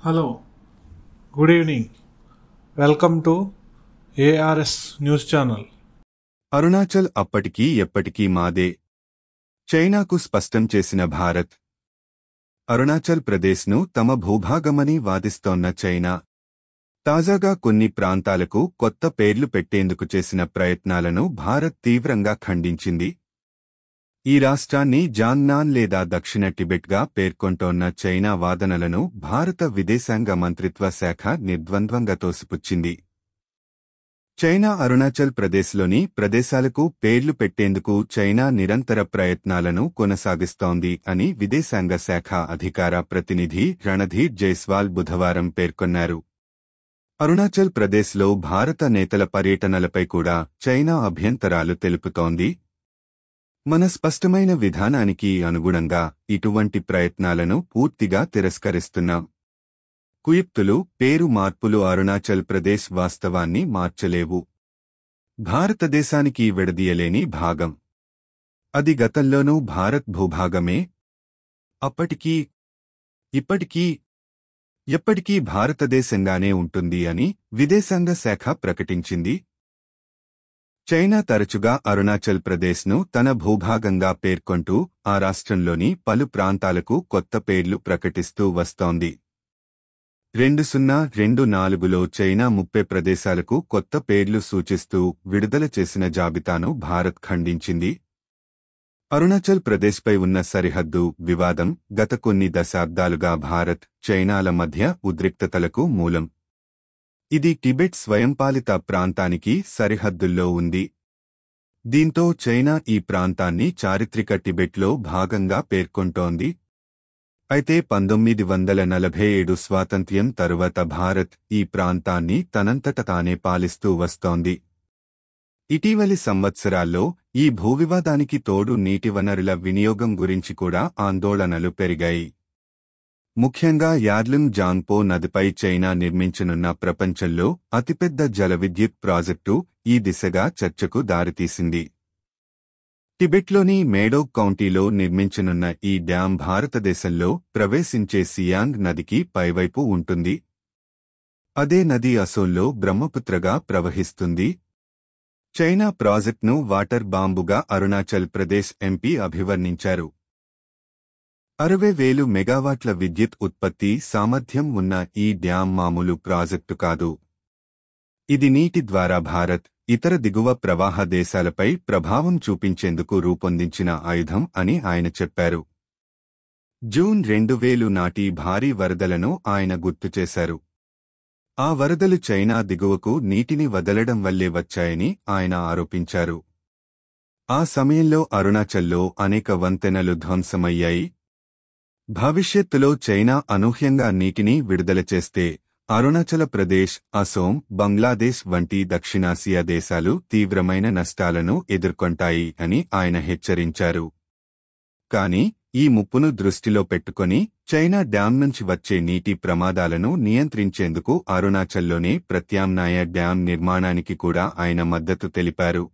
Hello, good evening. Welcome to ARS News Channel. Arunachal అప్పటికీ ఎప్పటికీ మాదే. చైనాకు స్పష్టం చేసిన భారత్. అరుణాచల్ ప్రదేశ్ను తమ భూభాగమని వాదిస్తోన్న చైనా తాజాగా కొన్ని ప్రాంతాలకు కొత్త పేర్లు పెట్టేందుకు చేసిన ప్రయత్నాలను భారత్ తీవ్రంగా ఖండించింది. ఈ రాష్ట్రాన్ని జాంగ్నాన్ లేదా దక్షిణ టిబెట్గా పేర్కొంటోన్న చైనా వాదనలను భారత విదేశాంగ మంత్రిత్వ శాఖ నిర్ద్వంద్వంగా తోసిపుచ్చింది. చైనా అరుణాచల్ ప్రదేశ్లోని ప్రదేశాలకు పేర్లు పెట్టేందుకు చైనా నిరంతర ప్రయత్నాలను కొనసాగిస్తోంది అని విదేశాంగ శాఖ అధికార ప్రతినిధి రణధీర్ జైస్వాల్ బుధవారం పేర్కొన్నారు. అరుణాచల్ ప్రదేశ్లో భారత నేతల పర్యటనలపై కూడా చైనా అభ్యంతరాలు తెలుపుతోంది. మన స్పష్టమైన విధానానికి అనుగుణంగా ఇటువంటి ప్రయత్నాలను పూర్తిగా తిరస్కరిస్తున్నాం. కుయుక్తులు, పేరు మార్పులు అరుణాచల్ ప్రదేశ్ వాస్తవాన్ని మార్చలేవు. భారతదేశానికి విడదీయలేని భాగం. అది గతంలోనూ భారత్ భూభాగమే. అప్పటికీ ఇప్పటికీ ఎప్పటికీ భారతదేశంగానే ఉంటుంది అని విదేశాంగ శాఖ ప్రకటించింది. చైనా తరచుగా అరుణాచల్ ప్రదేశ్ను తన భూభాగంగా పేర్కొంటూ ఆ రాష్ట్రంలోని పలు ప్రాంతాలకు కొత్త పేర్లు ప్రకటిస్తూ వస్తోంది. 2024లో చైనా 30 ప్రదేశాలకు కొత్త పేర్లు సూచిస్తూ విడుదల చేసిన జాబితాను భారత్ ఖండించింది. అరుణాచల్ ప్రదేశ్పై ఉన్న సరిహద్దు వివాదం గత కొన్ని దశాబ్దాలుగా భారత్, చైనాల మధ్య ఉద్రిక్తతలకు మూలం. ఇది టిబెట్ స్వయంపాలిత ప్రాంతానికి సరిహద్దుల్లో ఉంది. దీంతో చైనా ఈ ప్రాంతాన్ని చారిత్రక టిబెట్లో భాగంగా పేర్కొంటోంది. అయితే 1947 స్వాతంత్ర్యం తరువాత భారత్ ఈ ప్రాంతాన్ని తనంతట తానే పాలిస్తూ వస్తోంది. ఇటీవలి సంవత్సరాల్లో ఈ భూవివాదానికి తోడు నీటి వనరుల వినియోగం గురించి కూడా ఆందోళనలు పెరిగాయి. ముఖ్యంగా యార్లుంగ్ జాంగ్పో నదిపై చైనా నిర్మించనున్న ప్రపంచంలో అతిపెద్ద జలవిద్యుత్ ప్రాజెక్టు ఈ దిశగా చర్చకు దారితీసింది. టిబెట్లోని మేడోక్ కౌంటీలో నిర్మించనున్న ఈ డ్యాం భారతదేశంలో ప్రవేశించే సియాంగ్ నదికి పైవైపు ఉంటుంది. అదే నది అసోంలో బ్రహ్మపుత్రగా ప్రవహిస్తుంది. చైనా ప్రాజెక్టును వాటర్ బాంబుగా అరుణాచల్ ప్రదేశ్ ఎంపీ అభివర్ణించారు. 60,000 మెగావాట్ల విద్యుత్ ఉత్పత్తి సామర్థ్యం ఉన్న ఈ డ్యాం మామూలు ప్రాజెక్టు కాదు. ఇది నీటి ద్వారా భారత్, ఇతర దిగువ ప్రవాహ దేశాలపై ప్రభావం చూపించేందుకు రూపొందించిన ఆయుధం అని ఆయన చెప్పారు. జూన్ 2000 నాటి భారీ వరదలను ఆయన గుర్తుచేశారు. ఆ వరదలు చైనా దిగువకు నీటిని వదలడం వల్లే వచ్చాయని ఆయన ఆరోపించారు. ఆ సమయంలో అరుణాచల్లో అనేక వంతెనలు ధ్వంసమయ్యాయి. భవిష్యత్తులో చైనా అనూహ్యంగా నీటిని విడుదల చేస్తే అరుణాచల ప్రదేశ్, అసోం, బంగ్లాదేశ్ వంటి దక్షిణాసియా దేశాలు తీవ్రమైన నష్టాలను ఎదుర్కొంటాయి అని ఆయన హెచ్చరించారు. కాని ఈ ముప్పును దృష్టిలో పెట్టుకొని చైనా డ్యాం నుంచి వచ్చే నీటి ప్రమాదాలను నియంత్రించేందుకు అరుణాచల్లోనే ప్రత్యామ్నాయ డ్యాం నిర్మాణానికి కూడా ఆయన మద్దతు తెలిపారు.